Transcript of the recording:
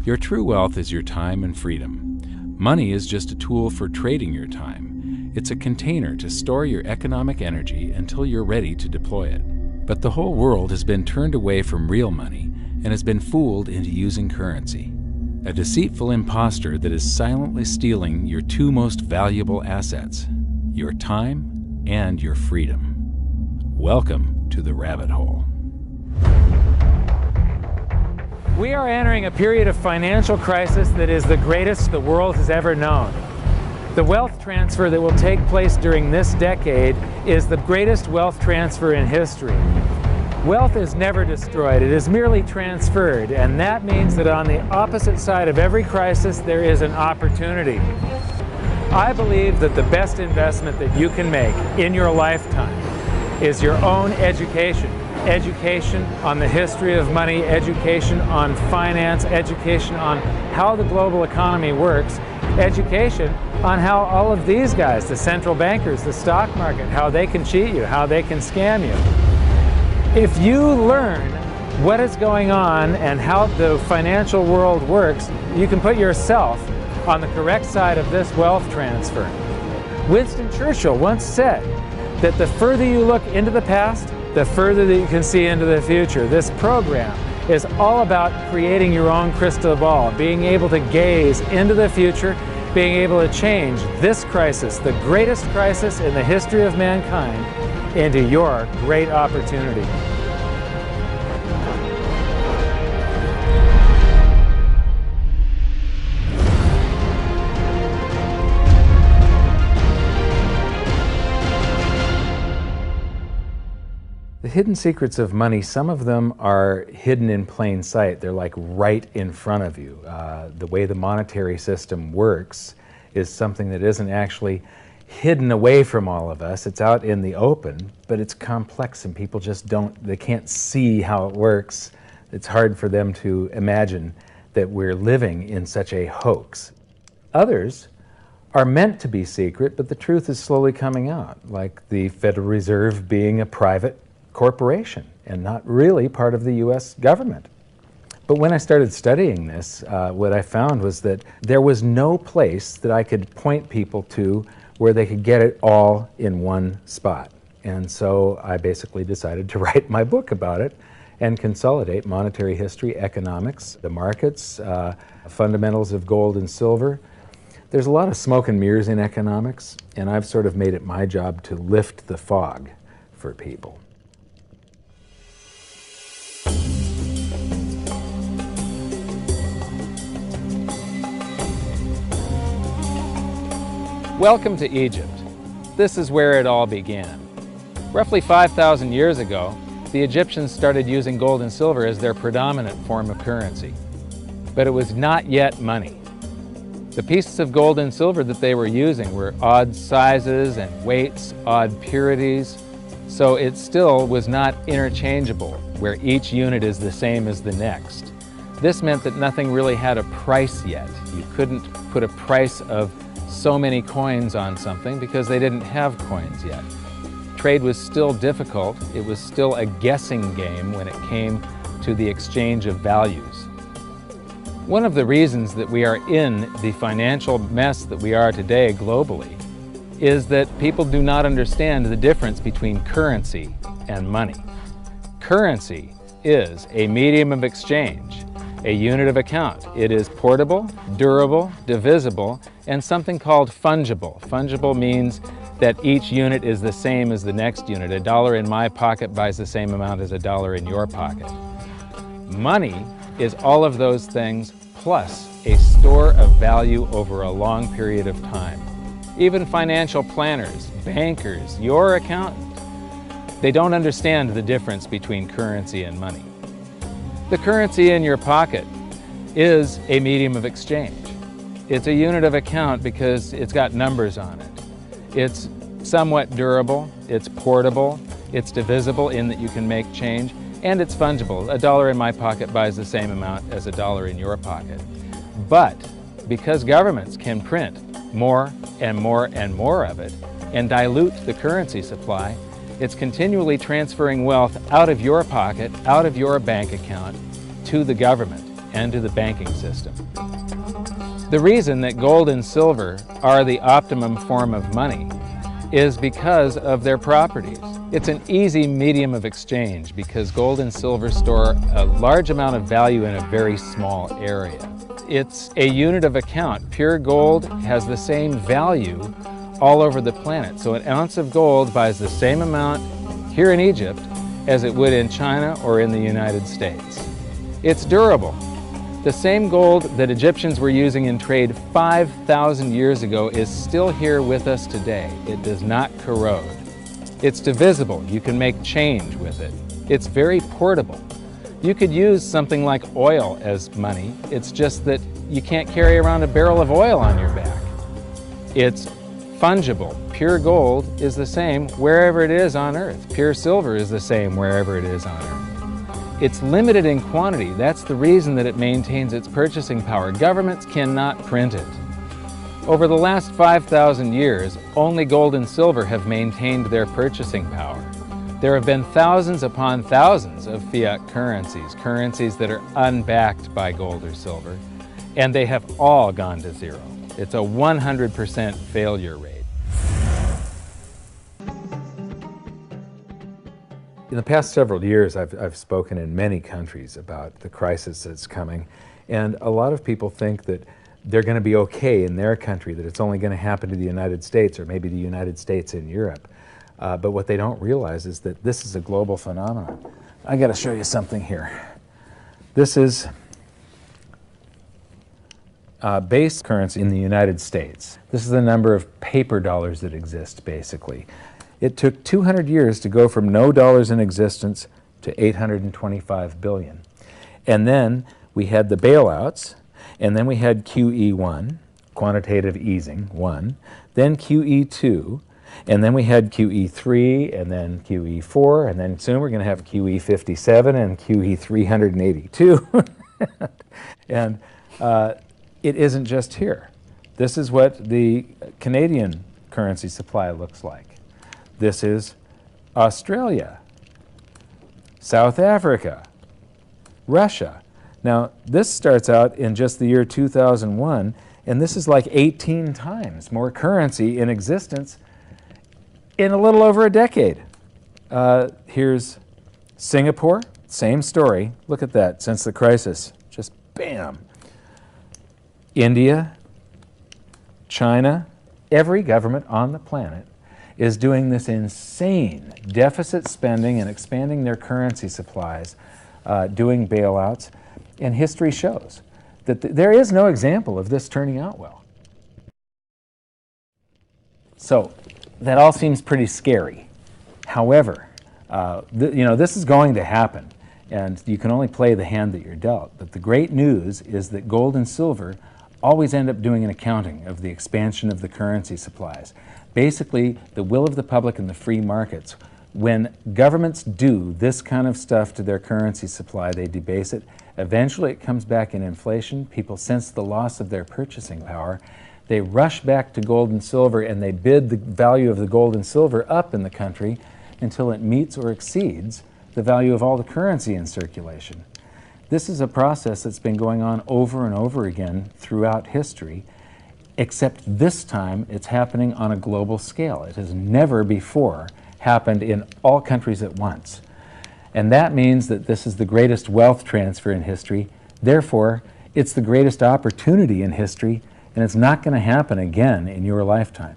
Your true wealth is your time and freedom. Money is just a tool for trading your time. It's a container to store your economic energy until you're ready to deploy it. But the whole world has been turned away from real money and has been fooled into using currency. A deceitful impostor that is silently stealing your two most valuable assets, your time and your freedom. Welcome to the rabbit hole. We are entering a period of financial crisis that is the greatest the world has ever known. The wealth transfer that will take place during this decade is the greatest wealth transfer in history. Wealth is never destroyed, it is merely transferred, and that means that on the opposite side of every crisis there is an opportunity. I believe that the best investment that you can make in your lifetime is your own education. Education on the history of money, education on finance, education on how the global economy works, education on how all of these guys, the central bankers, the stock market, how they can cheat you, how they can scam you. If you learn what is going on and how the financial world works, you can put yourself on the correct side of this wealth transfer. Winston Churchill once said that the further you look into the past, the further that you can see into the future. This program is all about creating your own crystal ball, being able to gaze into the future, being able to change this crisis, the greatest crisis in the history of mankind, into your great opportunity. The hidden secrets of money, some of them are hidden in plain sight. They're like right in front of you. The way the monetary system works is something that isn't actually hidden away from all of us. It's out in the open, but it's complex and people just they can't see how it works. It's hard for them to imagine that we're living in such a hoax. Others are meant to be secret, but the truth is slowly coming out, like the Federal Reserve being a private corporation and not really part of the US government. But when I started studying this, what I found was that there was no place that I could point people to where they could get it all in one spot. And so I basically decided to write my book about it and consolidate monetary history, economics, the markets, fundamentals of gold and silver. There's a lot of smoke and mirrors in economics, and I've sort of made it my job to lift the fog for people. Welcome to Egypt. This is where it all began. Roughly 5,000 years ago, the Egyptians started using gold and silver as their predominant form of currency. But it was not yet money. The pieces of gold and silver that they were using were odd sizes and weights, odd purities, so it still was not interchangeable, where each unit is the same as the next. This meant that nothing really had a price yet. You couldn't put a price of so many coins on something because they didn't have coins yet. Trade was still difficult. It was still a guessing game when it came to the exchange of values. One of the reasons that we are in the financial mess that we are today globally is that people do not understand the difference between currency and money. Currency is a medium of exchange, a unit of account. It is portable, durable, divisible, and something called fungible. Fungible means that each unit is the same as the next unit. A dollar in my pocket buys the same amount as a dollar in your pocket. Money is all of those things plus a store of value over a long period of time. Even financial planners, bankers, your accountant, they don't understand the difference between currency and money. The currency in your pocket is a medium of exchange. It's a unit of account because it's got numbers on it. It's somewhat durable, it's portable, it's divisible in that you can make change, and it's fungible. A dollar in my pocket buys the same amount as a dollar in your pocket. But because governments can print more and more and more of it and dilute the currency supply, it's continually transferring wealth out of your pocket, out of your bank account, to the government. and to the banking system. The reason that gold and silver are the optimum form of money is because of their properties. It's an easy medium of exchange because gold and silver store a large amount of value in a very small area. It's a unit of account. Pure gold has the same value all over the planet. So an ounce of gold buys the same amount here in Egypt as it would in China or in the United States. It's durable. The same gold that Egyptians were using in trade 5,000 years ago is still here with us today. It does not corrode. It's divisible. You can make change with it. It's very portable. You could use something like oil as money. It's just that you can't carry around a barrel of oil on your back. It's fungible. Pure gold is the same wherever it is on Earth. Pure silver is the same wherever it is on Earth. It's limited in quantity. That's the reason that it maintains its purchasing power. Governments cannot print it. Over the last 5,000 years, only gold and silver have maintained their purchasing power. There have been thousands upon thousands of fiat currencies, currencies that are unbacked by gold or silver, and they have all gone to zero. It's a 100% failure rate. In the past several years, I've spoken in many countries about the crisis that's coming, and a lot of people think that they're going to be okay in their country, that it's only going to happen to the United States or maybe the United States in Europe. But what they don't realize is that this is a global phenomenon. I got to show you something here. This is base currency in the United States. This is the number of paper dollars that exist, basically. It took 200 years to go from no dollars in existence to 825 billion. And then we had the bailouts, and then we had QE1, quantitative easing, 1, then QE2, and then we had QE3, and then QE4, and then soon we're going to have QE57 and QE382. And it isn't just here. This is what the Canadian currency supply looks like. This is Australia, South Africa, Russia. Now, this starts out in just the year 2001, and this is like 18 times more currency in existence in a little over a decade. Here's Singapore, same story. Look at that, since the crisis, just bam. India, China, every government on the planet is doing this insane deficit spending and expanding their currency supplies, doing bailouts. And history shows that there is no example of this turning out well. So that all seems pretty scary. However, this is going to happen, and you can only play the hand that you're dealt. But the great news is that gold and silver always end up doing an accounting of the expansion of the currency supplies. Basically, the will of the public and the free markets. When governments do this kind of stuff to their currency supply, they debase it. Eventually it comes back in inflation. People sense the loss of their purchasing power. They rush back to gold and silver, and they bid the value of the gold and silver up in the country until it meets or exceeds the value of all the currency in circulation. This is a process that's been going on over and over again throughout history, except this time it's happening on a global scale. It has never before happened in all countries at once. And that means that this is the greatest wealth transfer in history. Therefore, it's the greatest opportunity in history, and it's not going to happen again in your lifetime.